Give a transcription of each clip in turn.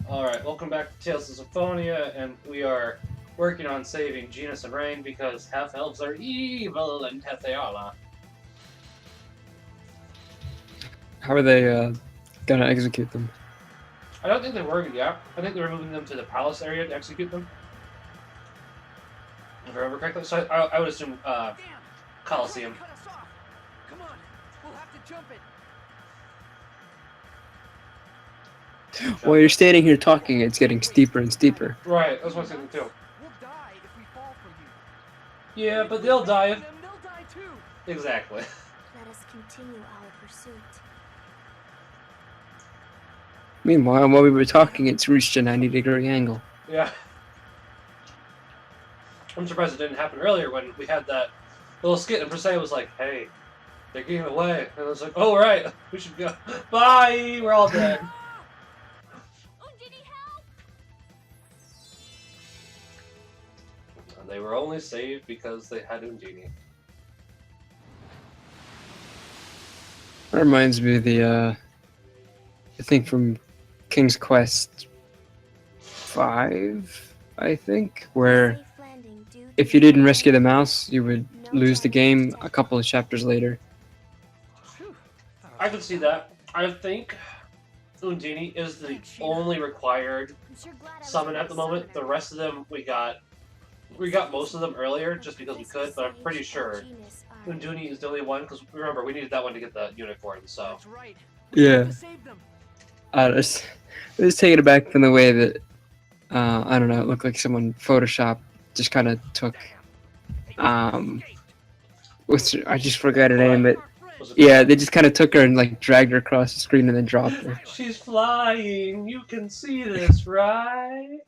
Alright, welcome back to Tales of Symphonia, and we are working on saving Genus and Rain because half-elves are evil in Teth'ealla. How are they gonna execute them? I don't think they were yet. I think they're moving them to the palace area to execute them. If I remember correctly. So I would assume Colosseum. Cut us off. Come on, we'll have to jump it. While you're standing here talking, it's getting steeper and steeper. Right, that's what I was thinking too. We'll die if we fall for you. Yeah, but they'll die if... They'll die too. Exactly. Let us continue our pursuit. Meanwhile, while we were talking, it's reached a 90-degree angle. Yeah. I'm surprised it didn't happen earlier when we had that little skit and Persea was like, hey, they're getting away. And I was like, oh, right, we should go. Bye, we're all dead. And they were only saved because they had Undini. That reminds me of the, I think from King's Quest 5, I think, where if you didn't rescue the mouse, you would lose the game a couple of chapters later. I can see that. I think Undini is the only required summon at the moment. The rest of them we got most of them earlier just because we could, but I'm pretty sure Undini is the only one because remember we needed that one to get the unicorn. So Yeah. I was taken aback from the way that I don't know, it looked like someone Photoshop just kind of took what's I just forgot her name, but yeah, they just kind of took her and like dragged her across the screen and then dropped her. She's flying. You can see this, right?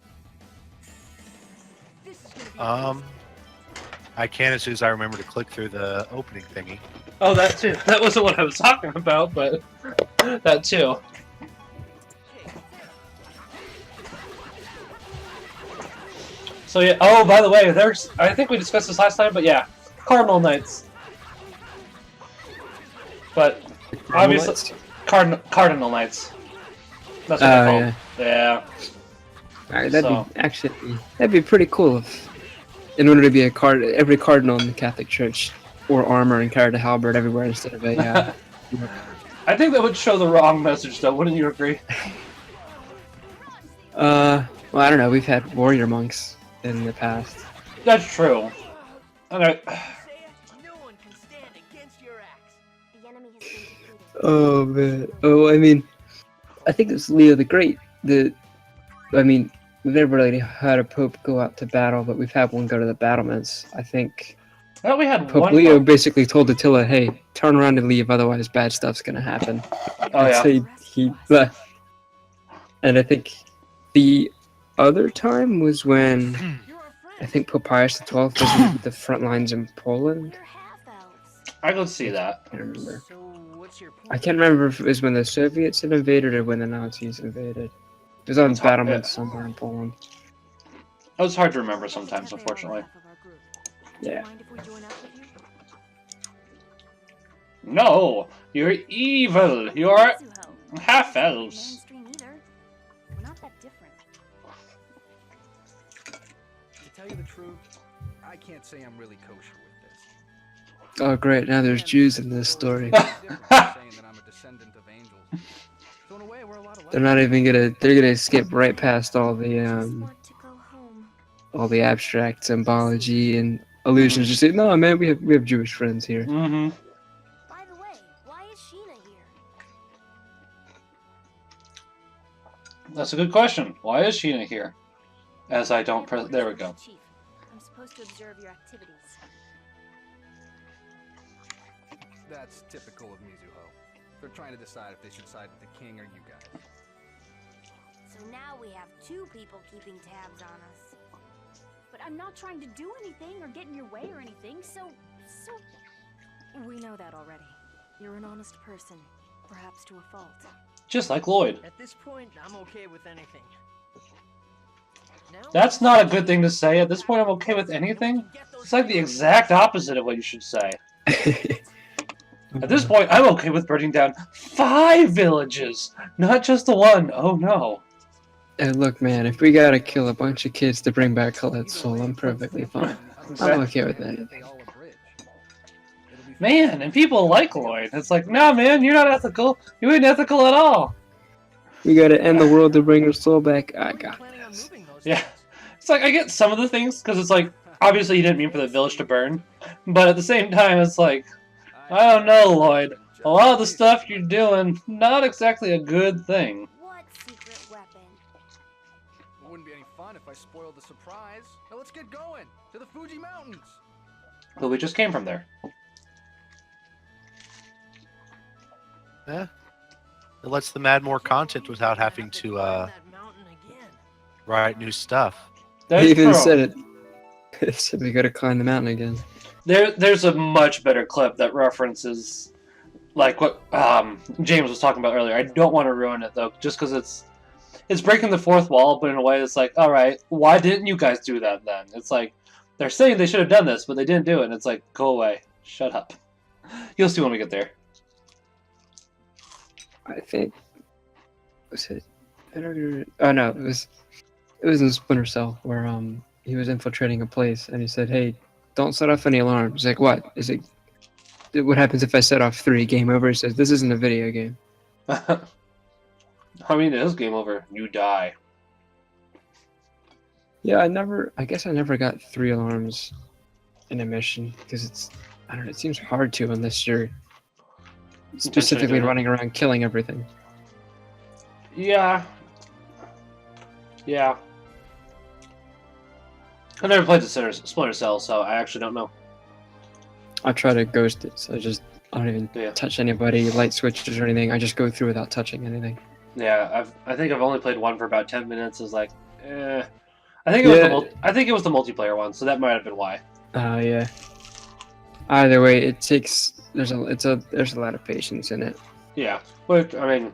I can as soon as I remember to click through the opening thingy. Oh, that too. That wasn't what I was talking about, but that too. So yeah. Oh, by the way, there's. I think we discussed this last time, but yeah, Cardinal Knights. But obviously, Cardinal Knights. That's what they're called. Yeah. Alright, that'd be pretty cool if, in order to be every cardinal in the Catholic Church wore armor and carried a halberd everywhere instead of a. I think that would show the wrong message, though. Wouldn't you agree? Well, I don't know. We've had warrior monks in the past. That's true. Okay. Oh man. Oh, I mean, I think it's Leo the Great. We've never really had a pope go out to battle, but we've had one go to the battlements. I think Well, we had Pope one. Leo basically told Teth'ealla, "Hey, turn around and leave, otherwise bad stuff's gonna happen." Oh yeah. So he left. And I think the other time was when I think Pope Pius XII was in the front lines in Poland. I could see that. I can't remember. So what's your point? I can't remember if it was when the Soviets had invaded or when the Nazis invaded. It was on It's hard- battlements yeah. somewhere in Poland. It was hard to remember sometimes, unfortunately. Yeah. No, you're evil. You're half elves. We're not that different. To tell you the truth, I can't say I'm really kosher with this. Oh great, now there's Jews in this story. They're not even they're gonna skip right past all the abstract symbology and allusions. Just say, no man, we have Jewish friends here. Mm-hmm. By the way, why is Sheena here? That's a good question. Why is Sheena here? As I don't press. There we go. Chief, I'm supposed to observe your activities. That's typical of Mizuho. They're trying to decide if they should side with the king or you guys. So now we have two people keeping tabs on us. But I'm not trying to do anything or get in your way or anything, so... We know that already. You're an honest person, perhaps to a fault. Just like Lloyd. At this point, I'm okay with anything. Now, That's not a good thing to say. At this point, I'm okay with anything. It's like the exact opposite of what you should say. At this point, I'm okay with burning down 5 villages, not just the one. Oh no. And look, man, if we gotta kill a bunch of kids to bring back Colette's soul, I'm perfectly fine. I'm okay with that. They all abridge. It'll be Man, and people like Lloyd. It's like, nah, man, you're not ethical. You ain't ethical at all. We gotta end the world to bring her soul back. I got this. Yeah. It's like, I get some of the things, because it's like, obviously you didn't mean for the village to burn. But at the same time, it's like, I don't know, Lloyd. A lot of the stuff you're doing, not exactly a good thing. What secret weapon? It wouldn't be any fun if I spoiled the surprise. Now let's get going to the Fuji Mountains. But we just came from there. Yeah. It lets them add more content without having to write new stuff. That's They even true. said it. They said we gotta climb the mountain again. There's a much better clip that references, like what James was talking about earlier. I don't want to ruin it though, just because it's breaking the fourth wall, but in a way it's like, all right, why didn't you guys do that then? It's like they're saying they should have done this, but they didn't do it. And it's like, go away, shut up. You'll see when we get there. I think was it? Oh no, it was in Splinter Cell where he was infiltrating a place and he said, "Hey, don't set off any alarms." Like, what is it? What happens if I set off 3? Game over. He says, "This isn't a video game." I mean, it is game over. You die. Yeah, I guess I never got 3 alarms in a mission because I don't know. It seems hard to unless you're specifically doing it. running around killing everything. Yeah. Yeah. I never played the Splinter Cell, so I actually don't know. I try to ghost it, so I don't even Yeah. touch anybody, light switches or anything. I just go through without touching anything. Yeah, I think I've only played one for about 10 minutes. It's like, eh. I think it was the multiplayer one, so that might have been why. Yeah. Either way, it takes there's a lot of patience in it. Yeah, but I mean,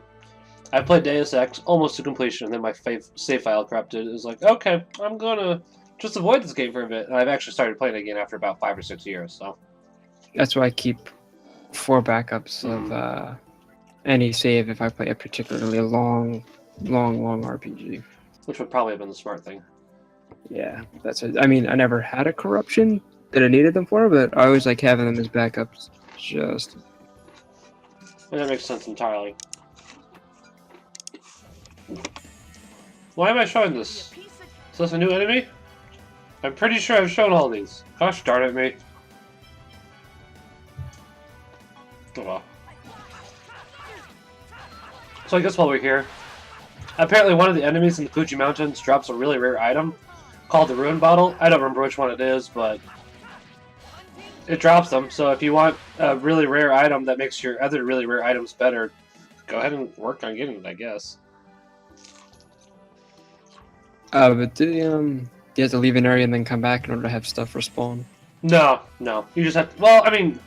I played Deus Ex almost to completion, and then my save file corrupted. It was like, okay, I'm gonna just avoid this game for a bit. And I've actually started playing it again after about 5 or 6 years. So That's why I keep 4 backups of any save if I play a particularly long RPG. which would probably have been the smart thing. Yeah, that's it. I mean, I never had a corruption that I needed them for, but I always like having them as backups. Just And that makes sense entirely. Why am I showing this? Is this a new enemy? I'm pretty sure I've shown all these. Gosh darn it, mate. Oh well. So I guess while we're here, apparently one of the enemies in the Fuji Mountains drops a really rare item called the Ruin Bottle. I don't remember which one it is, but it drops them. So if you want a really rare item that makes your other really rare items better, go ahead and work on getting it, I guess. but do you have to leave an area and then come back in order to have stuff respawn? No. You just have to, well, I mean,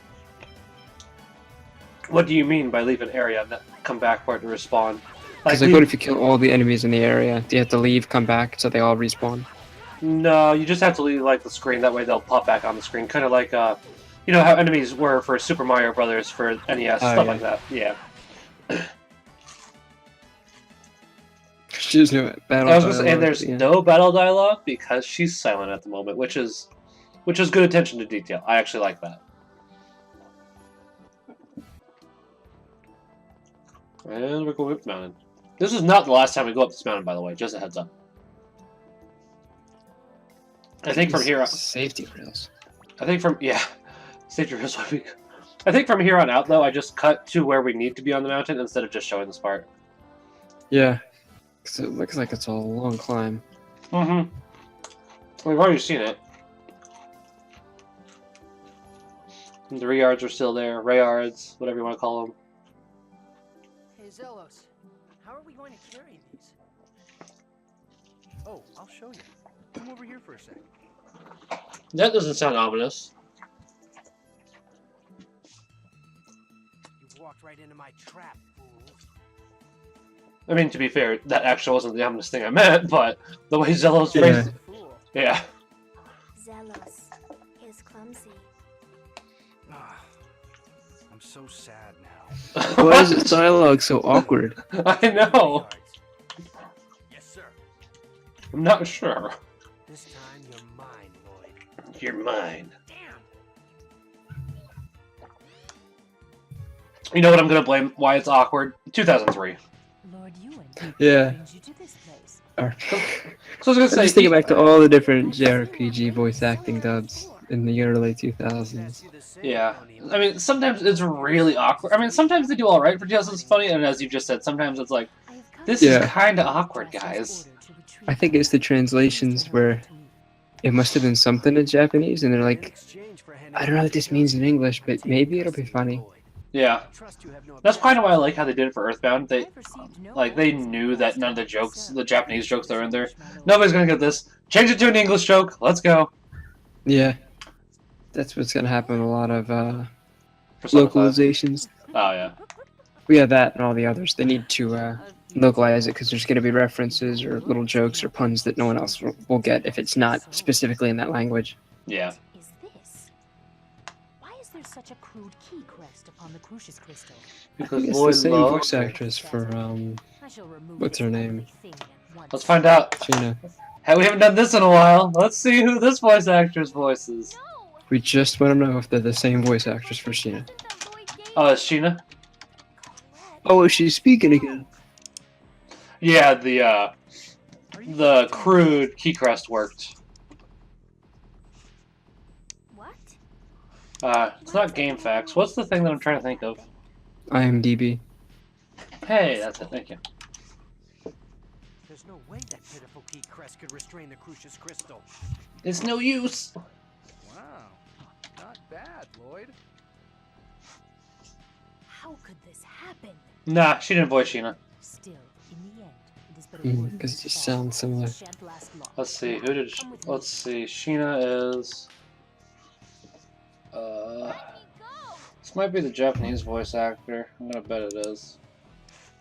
what do you mean by leave an area and then come back for it to respawn? Because like, what if you kill all the enemies in the area? Do you have to leave, come back, so they all respawn? No, you just have to leave like the screen. That way they'll pop back on the screen. Kind of like, you know how enemies were for Super Mario Brothers for NES, stuff yeah. like that. Yeah. There's no battle I was gonna say, and dialogue, there's yeah. no battle dialogue because she's silent at the moment, which is good attention to detail. I actually like that. And we're going up the mountain. This is not the last time we go up this mountain, by the way. Just a heads up. I think from here. Safety rails. I think from safety rails. I think from here on out, though, I just cut to where we need to be on the mountain instead of just showing this part. Yeah, because it looks like it's a long climb. Mm-hmm. We've already seen it. The Rayards are still there. Rayards, whatever you want to call them. Hey, Zelos, how are we going to carry these? Oh, I'll show you. Come over here for a sec. That doesn't sound ominous. You walked right into my trap, fool. I mean, to be fair, that actually wasn't the ominous thing I meant, but the way Zelos phrased it. Fool. Yeah. Zealous. He's clumsy. Ah, I'm so sad now. Why is this dialogue so awkward? I know. Yes, sir. I'm not sure. This time you're mine, Lloyd. You're mine. Damn. You know what I'm gonna blame? Why it's awkward? 2003. Lord Ewan, Yeah. brings you to this place. Or- So I was gonna I'm say, just thinking back to all the different JRPG voice acting dubs in the early 2000s. yeah. I mean, sometimes it's really awkward. I mean, sometimes they do all right for Tales of Symphonia, and as you just said, sometimes it's like, this is Yeah. kind of awkward, guys. I think it's the translations where it must have been something in Japanese, and they're like, I don't know what this means in English, but maybe it'll be funny. Yeah. That's kind of why I like how they did it for Earthbound. They knew that none of the jokes, the Japanese jokes that are in there, nobody's gonna get this. Change it to an English joke. Let's go. Yeah. That's what's gonna happen with a lot of Persona 5. localizations. Oh yeah. We have that and all the others. They need to localize it because there's going to be references or little jokes or puns that no one else will get if it's not specifically in that language. Yeah. Is this? Why is there such a crude key crest upon the Crucius crystal? Because It's Lloyd the same Lowe. voice actress for I shall remove What's this her name? ugly thing at once. Let's find out. Sheena. Hey, we haven't done this in a while. Let's see who this voice actress voices. We just want to know if they're the same voice actress for Sheena. Oh, it's Sheena? Oh, she's speaking again. Yeah, the crude key crest worked. What? It's not GameFAQs. What's the thing that I'm trying to think of? IMDb. Hey, that's it. Thank you. There's no way that pitiful key crest could restrain the Crucius crystal. It's no use. Wow. Not bad, Lloyd. How could this happen? Nah, she didn't voice Sheena. Still, in the end, it is but a word 'cause it just from sounds similar. that shan't last long. Let's see, who did... Let's see, Sheena is... This might be the Japanese voice actor. I'm gonna bet it is.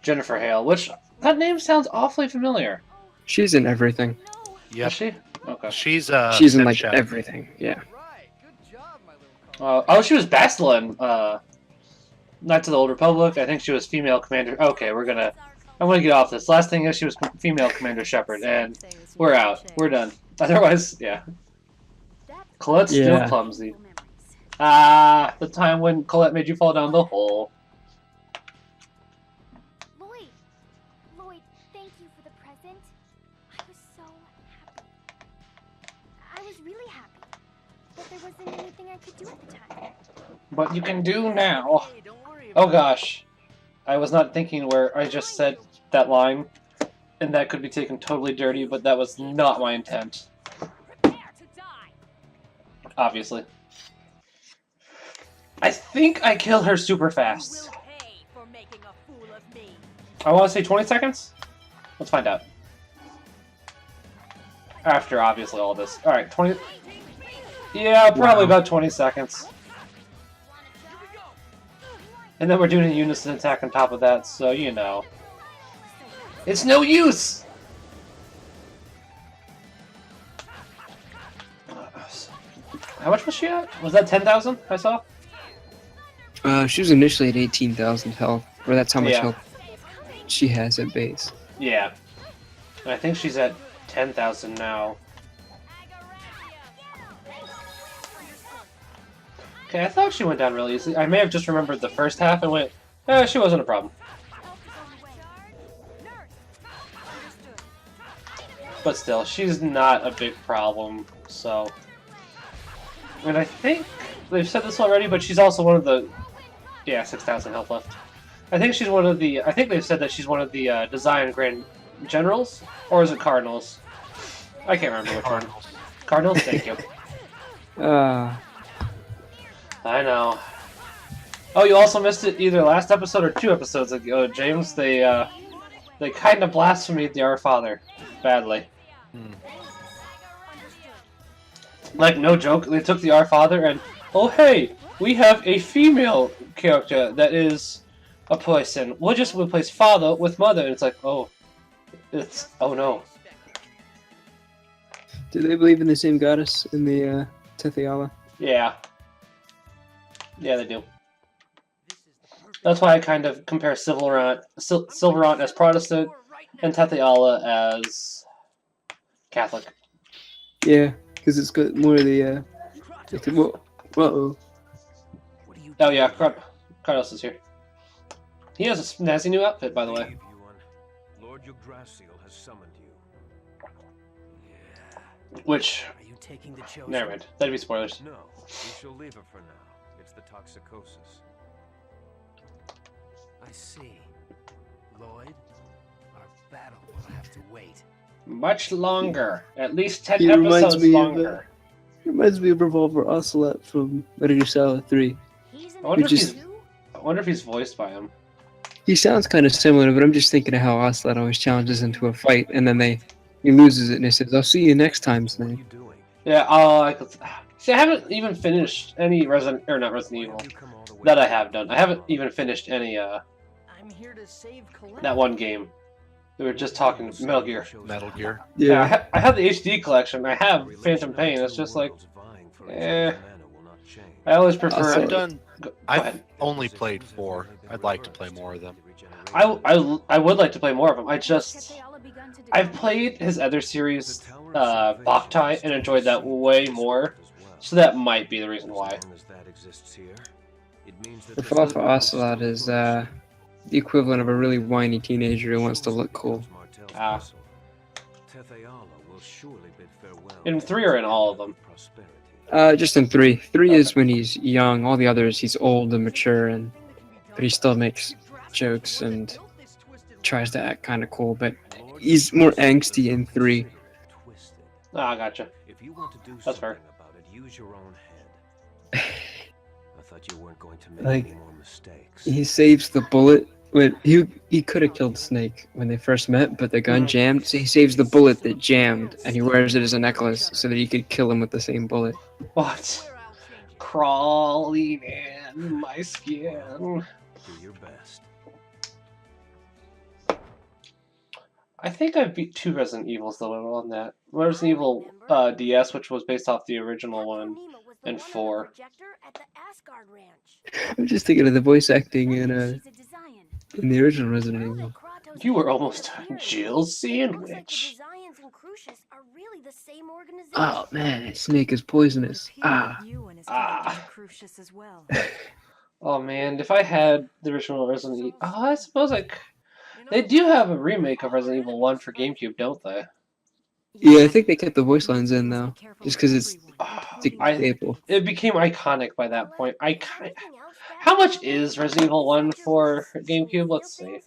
Jennifer Hale, which... That name sounds awfully familiar. She's in everything. Is she? Okay. She's She's in like stepchild. everything. Yeah. Right. Good job, my little Oh, she was Bastila in Knights of the Old Republic. I think she was female commander. Okay, I'm gonna get off this. Last thing is she was female Commander Shepard, and we're out. We're done. Otherwise, yeah. Colette's still Yeah. clumsy. Ah, the time when Colette made you fall down the hole. Lloyd, thank you for the present. I was so happy. I was really happy. But there wasn't anything I could do at the time. What you can do now. Hey, don't worry Oh about gosh. I was not thinking where I just said that line, and that could be taken totally dirty, but that was not my intent. Prepare to die. Obviously. I think I kill her super You fast. will pay for making a fool of me. I want to say 20 seconds? Let's find out. After, obviously, all this. Alright, 20... Yeah, probably about 20 seconds. And then we're doing a unison attack on top of that, so you know. It's no use! How much was she at? Was that 10,000 I saw? She was initially at 18,000 health, or that's how much Yeah. health she has at base. Yeah. And I think she's at 10,000 now. Okay, I thought she went down really easily. I may have just remembered the first half and went, she wasn't a problem. But still, she's not a big problem, so... And I think they've said this already, but she's also one of the... Yeah, 6,000 health left. I think she's one of the... I think they've said that she's one of the Design Grand Generals? Or is it Cardinals? I can't remember which one. Cardinals? Thank you. I know. Oh, you also missed it either last episode or 2 episodes ago, James. They kind of blasphemed the Our Father badly. Like, no joke, they took the Our Father and, oh hey, we have a female character that is a person. We'll just replace father with mother. And it's like, oh no. Do they believe in the same goddess in the Teth'ealla? Yeah. Yeah, they do. That's why I kind of compare Silverant as Protestant and Teth'ealla as Catholic. Yeah, because it's got more of the. Whoa. What are you Oh yeah, doing? Carlos is here. He has a snazzy new outfit, by the way. Leave, Yuan. Lord Yggdrasil has summoned you. Yeah. Which, Are you taking the chosen? never mind. That'd be spoilers. No, we shall leave it for now. It's the toxicosis. I see. Lloyd, our battle will have to wait. Much longer. At least 10 He reminds episodes me of, longer. Reminds me of Revolver Ocelot from Metal Gear Solid 3. I wonder, just- I wonder if he's voiced by him. He sounds kind of similar, but I'm just thinking of how Ocelot always challenges into a fight, and then he loses it, and he says, "I'll see you next time, What are Snake." you doing? Yeah, see, I haven't even finished any not Resident Evil You come all the way that I back. have done. I haven't even finished any, I'm here to save Colette. that one game. We were just talking Metal Gear. Metal Gear. Yeah, I have the HD collection. I have Phantom Pain. It's just like, I always prefer. Also- I've done. Go I've ahead. only played 4. I'd like to play more of them. I would like to play more of them. I've played his other series, Boktai, and enjoyed that way more. So that might be the reason why. The fall for Ocelot is the equivalent of a really whiny teenager who wants to look cool. Ah. Teth'ealla will surely bid farewell In to 3 or in all of them? prosperity. Just in 3. 3 is when he's young. All the others, he's old and mature, but he still makes jokes and tries to act kind of cool. But he's more angsty in 3. Ah, gotcha. If you want to do That's fair. something about it, use your own head. I thought you weren't going to make Like, any more mistakes. He saves the bullet. When he could have killed Snake when they first met, but the gun jammed. So he saves the bullet that jammed, and he wears it as a necklace so that he could kill him with the same bullet. What? Crawling in my skin. Do your best. I think I beat 2 Resident Evils though on that. Resident Evil DS, which was based off the original one, and 4. I'm just thinking of the voice acting in the original Resident Evil. You were almost a Jill sandwich. Oh man, Snake is poisonous. Ah. Ah. Oh man, if I had the original Resident Evil, I suppose they do have a remake of Resident Evil 1 for GameCube, don't they? Yeah, I think they kept the voice lines in though, just because it's Ah, a staple. it became iconic by that point. How much is Resident Evil 1 for GameCube? Let's see.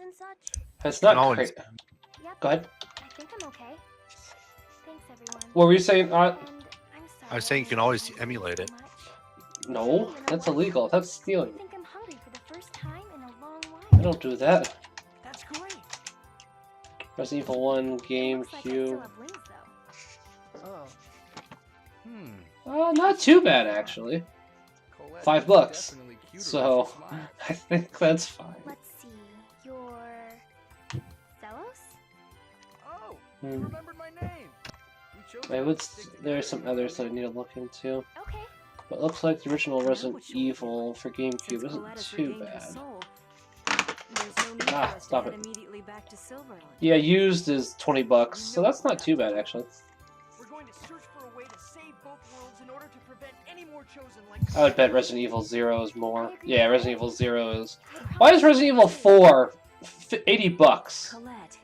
It's not No, great. it's- Go ahead. I think I'm okay. Thanks, everyone. What were you saying? And I'm I was saying you can always emulate it. No, that's illegal. That's I stealing. think I'm hungry for the first time in a long while. I don't do that. That's great. Resident Evil 1, Looks like I still GameCube. have wings, though. Not too bad actually. Colette $5 is bucks. definitely cuter So with a smile. I think that's fine. Let's see. You're Zelos? Oh, Hmm. you remembered my name. We chose I to would. stick There's together some even others though that I need to look into. Okay. But it looks like the original I know Resident what you'll Evil for GameCube Since isn't Colette has too regained her bad. soul, there's no need Ah, for us stop to head it. immediately back to Silverland. Yeah, used is $20, so that's not too bad actually. We're going to search for a way to save both worlds in order to prevent any more chosen like I would bet Resident Evil 0 is more. Yeah, Resident Evil 0 is. Why is Resident Evil 4 $80? Colette,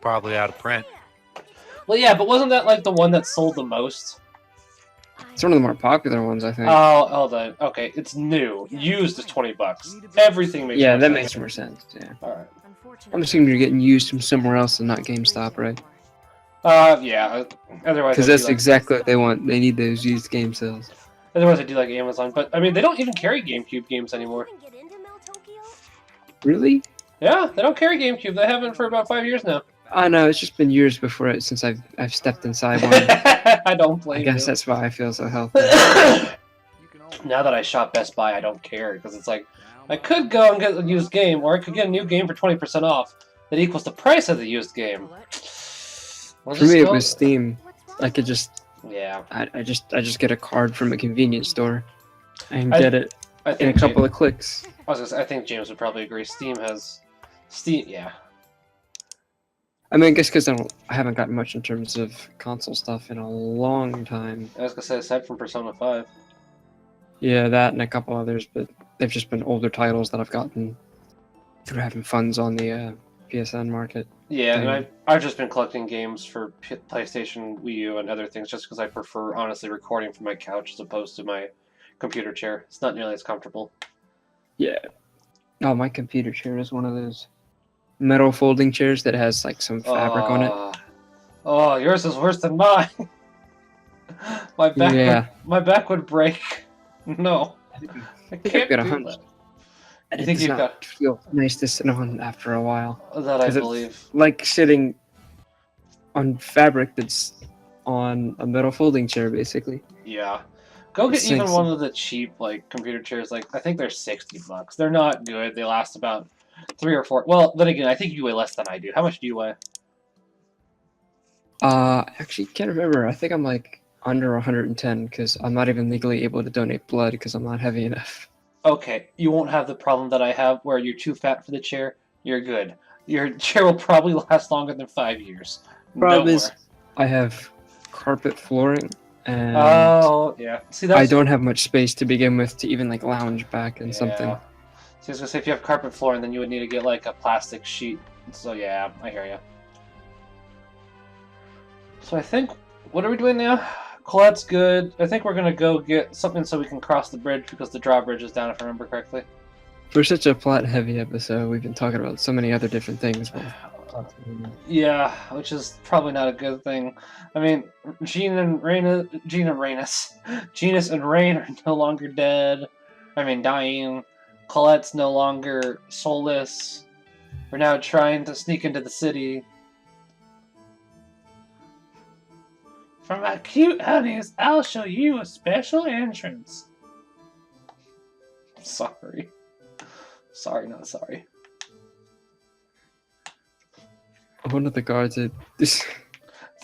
Probably out of print. Well, yeah, but wasn't that like the one that sold the most? It's one of the more popular ones, I think. Oh, hold on. Okay, it's new. Used is $20. Everything makes Yeah, more that sense. makes more sense. Yeah. All right. unfortunately, I'm assuming you're getting used from somewhere else and not GameStop, right? Yeah. Otherwise, Because I'd that's be like, exactly what they want. They need those used game sales. Otherwise, I do like Amazon. But I mean, they don't even carry GameCube games anymore. Even get into Meltokyo? Really? Yeah, they don't carry GameCube. They haven't for about 5 years now. I know. It's just been years before it since I've stepped inside one. I don't blame I guess you. that's why I feel so healthy. You can always Now that I shop Best Buy, I don't care because it's like I could go and get a used game, or I could get a new game for 20% off that equals the price of the used game. I'll For just me, it go- was Steam. What's wrong? I could just, Yeah, I just get a card from a convenience store and I get it I in a think couple of clicks. I was gonna say, I think James would probably agree. Steam. Yeah. I mean, I guess because I haven't gotten much in terms of console stuff in a long time. I was gonna say, aside from Persona 5. Yeah, that and a couple others, but they've just been older titles that I've gotten through having funds on the PSN market. Yeah, thing. and I've just been collecting games for PlayStation, Wii U, and other things just because I prefer, honestly, recording from my couch as opposed to my computer chair. It's not nearly as comfortable. Yeah. Oh, my computer chair is one of those metal folding chairs that has like some fabric on it. Oh, yours is worse than mine. my back, Yeah. my back would break. No, I I've can't got a do hunch. that. And You it think does you've not feel nice to sit on after a while. That I 'Cause it's believe. like sitting on fabric that's on a metal folding chair, basically. Yeah. Go It get even sinks one in. of the cheap computer chairs. I think they're $60. They're not good. They last about 3 or 4. Well, then again, I think you weigh less than I do. How much do you weigh? Actually, can't remember. I think I'm like under 110 because I'm not even legally able to donate blood because I'm not heavy enough. Okay, you won't have the problem that I have where you're too fat for the chair. You're good. Your chair will probably last longer than 5 years. Problem Don't is, worry. I have carpet flooring, and Oh, yeah. See, that's... I don't have much space to begin with to even like lounge back in something. Yeah. See, I was gonna say, if you have carpet flooring, then you would need to get like a plastic sheet. So yeah, I hear you. So I think, what are we doing now? Colette's good. I think we're gonna go get something so we can cross the bridge because the drawbridge is down, if I remember correctly. For such a plot-heavy episode, we've been talking about so many other different things. Yeah, which is probably not a good thing. I mean, Genus and Rain are no longer dead. I mean, dying. Colette's no longer soulless. We're now trying to sneak into the city. For my cute honeys, I'll show you a special entrance. Sorry. Sorry, not sorry. One of the guards, It's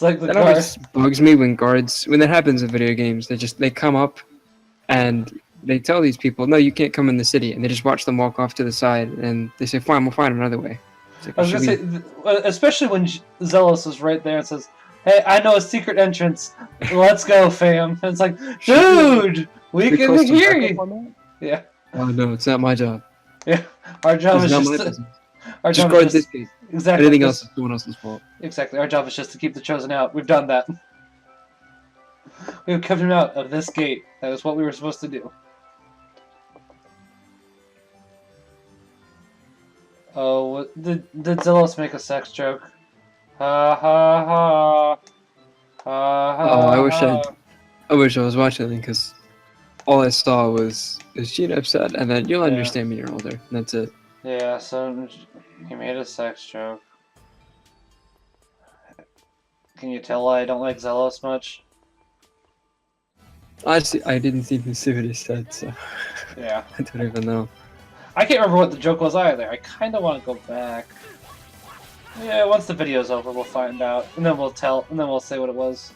like the that guard. always bugs me when that happens in video games. They come up and they tell these people, no, you can't come in the city, and they just watch them walk off to the side, and they say, fine, we'll find another way. It's like, I was gonna say, especially when Zealous is right there and says, hey, I know a secret entrance. Let's go, fam. And it's like, dude, we can hear you. Yeah. Oh no, it's not my job. Yeah. Our job It's is not just my to, business. our Just job guard is this just, gate. exactly. Anything else is someone else's fault. Exactly. Our job is just to keep the chosen out. We've done that. We've kept him out of this gate. That is what we were supposed to do. Oh, did Zealous make a sex joke? Ha ha ha. Ha ha. Oh, ha. I wish I was watching it because all I saw was Gina upset, and then you'll Yeah. understand when you're older. And that's it. Yeah, so he made a sex joke. Can you tell why I don't like Zealous much? Honestly, I didn't even see what he said, so Yeah. I don't even know. I can't remember what the joke was either. I kind of want to go back. Yeah, once the video's over, we'll find out, and then we'll say what it was.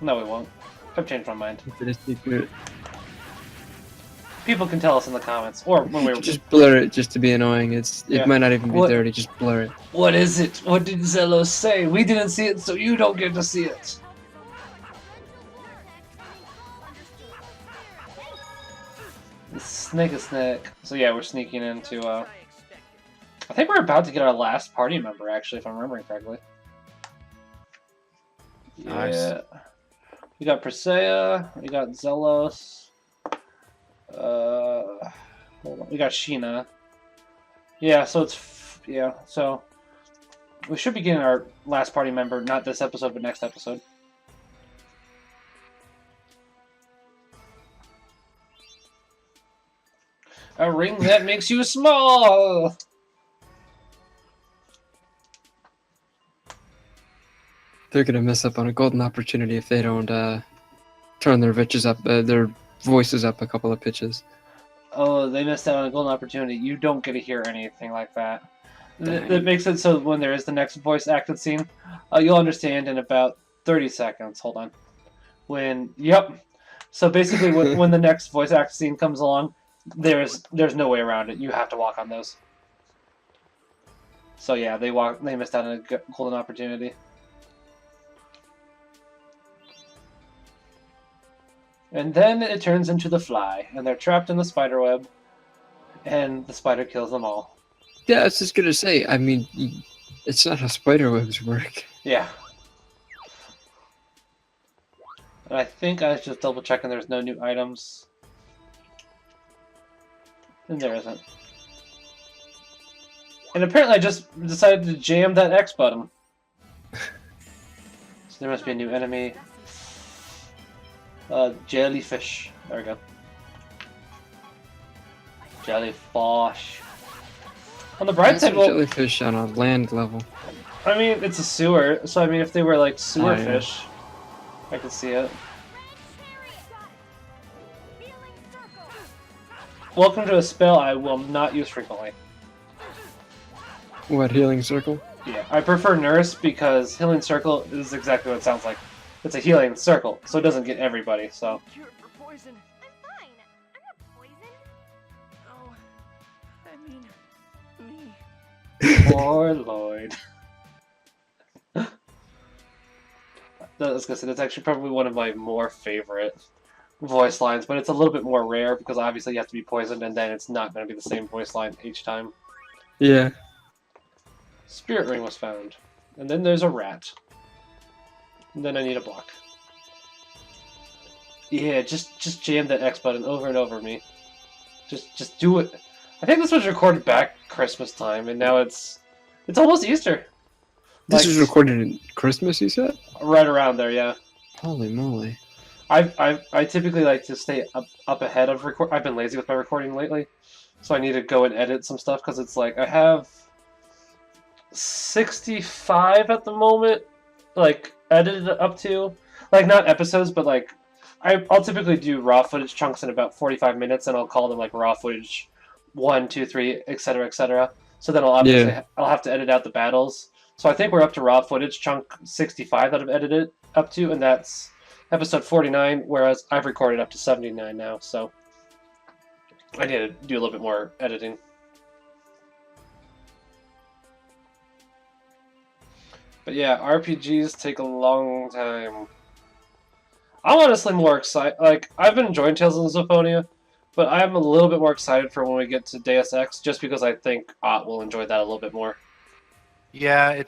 No, we won't. I've changed my mind. If it is secret, People can tell us in the comments, or when we're just blur it just to be annoying. It Yeah. might not even be What- dirty. Just blur it. What is it? What did Zelos say? We didn't see it, so you don't get to see it. Snake is snake. So yeah, we're sneaking into, I think we're about to get our last party member, actually, if I'm remembering correctly. Nice. Yeah. We got Persea, we got Zelos, hold on, we got Sheena. Yeah, so so we should be getting our last party member, not this episode, but next episode. A ring that makes you small! They're gonna miss up on a golden opportunity if they don't turn their their voices up a couple of pitches. Oh, they missed out on a golden opportunity. You don't get to hear anything like that. Dang. That makes it so when there is the next voice acted scene, you'll understand in about 30 seconds. Hold on. Yep. So basically, when the next voice act scene comes along, there's no way around it. You have to walk on those. So yeah, they missed out on a golden opportunity. And then it turns into the fly, and they're trapped in the spider web, and the spider kills them all. Yeah, I was just gonna say. I mean, it's not how spider webs work. Yeah. And I think I was just double checking there's no new items. And there isn't. And apparently I just decided to jam that X button. So there must be a new enemy. Jellyfish. There we go. Jellyfish. On the bright side, well, jellyfish on a land level. I mean, it's a sewer, so I mean, if they were like sewer yeah. fish, I could see it. Welcome to a spell I will not use frequently. What, healing circle? Yeah, I prefer Nurse because Healing Circle is exactly what it sounds like. It's a healing circle, so it doesn't get everybody, so. Cured for poison. I'm fine. I'm not poisoned. Oh, I mean, me. Poor Lloyd. I was gonna say, that's actually probably one of my more favorite voice lines, but it's a little bit more rare because obviously you have to be poisoned and then it's not going to be the same voice line each time. Yeah. Spirit ring was found. And then there's a rat. And then I need a block. Yeah, just jam that X button over and over me. Just do it. I think this was recorded back Christmas time, and now it's almost Easter. This was recorded in Christmas, you said? Right around there, yeah. Holy moly. I typically like to stay up ahead of record. I've been lazy with my recording lately, so I need to go and edit some stuff because it's like I have 65 at the moment, like edited up to, like not episodes, but like I'll typically do raw footage chunks in about 45 minutes, and I'll call them like raw footage 1, 2, 3, etc., etc. So then I'll obviously I'll have to edit out the battles. So I think we're up to raw footage chunk 65 that I've edited up to, and that's episode 49, whereas I've recorded up to 79 now, so I need to do a little bit more editing. But yeah, RPGs take a long time. I'm honestly more excited. Like, I've been enjoying Tales of Symphonia, but I'm a little bit more excited for when we get to Deus Ex, just because I think Ott will enjoy that a little bit more. Yeah,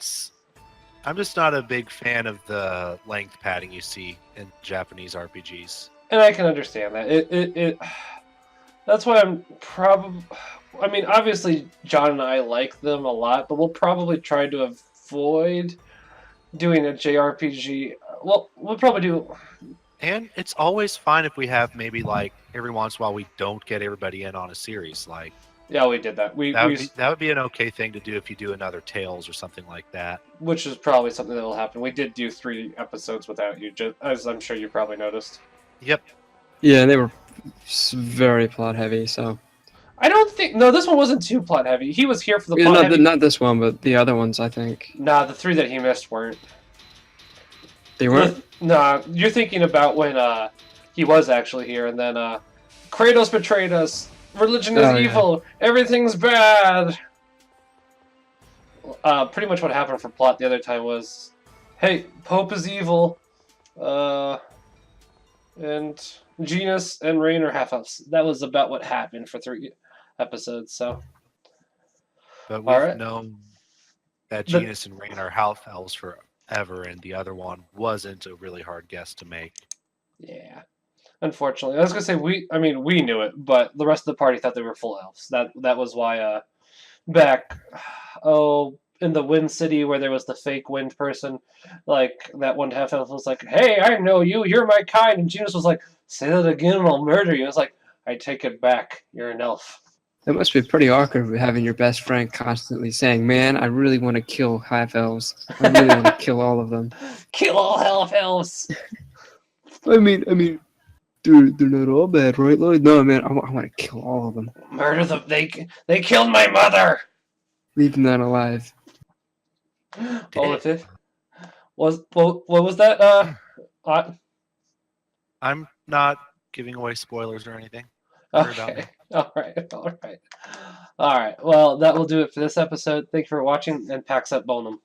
I'm just not a big fan of the length padding you see in Japanese RPGs. And I can understand that. That's why I'm probably... I mean, obviously, John and I like them a lot, but we'll probably try to avoid doing a JRPG. Well, we'll probably do... And it's always fine if we have maybe, like, every once in a while we don't get everybody in on a series. Like, yeah, we did that. That would be an okay thing to do if you do another Tales or something like that. Which is probably something that will happen. We did do 3 episodes without you, just, as I'm sure you probably noticed. Yep. Yeah, and they were very plot heavy, so... I don't think... No, this one wasn't too plot heavy. He was here for the plot heavy. Not this one, but the other ones, I think. Nah, the 3 that he missed weren't. They weren't? Nah, you're thinking about when he was actually here, and then Kratos betrayed us. Religion is evil. Yeah. Everything's bad. Pretty much what happened for plot the other time was, hey, Pope is evil, and Genus and Rain are half-elves. That was about what happened for 3 episodes. So, but we've known that Genus and Rain are half-elves forever, and the other one wasn't a really hard guess to make. Yeah. Unfortunately, I was gonna say we knew it, but the rest of the party thought they were full elves. That was why back in the Wind City where there was the fake wind person, like that one half elf was like, "Hey, I know you. You're my kind," and Genus was like, "Say that again, and I'll murder you." I was like, "I take it back. You're an elf." It must be pretty awkward having your best friend constantly saying, "Man, I really want to kill half elves. I really want to kill all of them. Kill all half elves." I mean. Dude, they're not all bad, right, Lloyd? No, man, I want to kill all of them. Murder them. They killed my mother. Leave them not alive. What was that? I'm not giving away spoilers or anything. Okay. All right. Alright, well, that will do it for this episode. Thank you for watching, and Pax Up Bonum.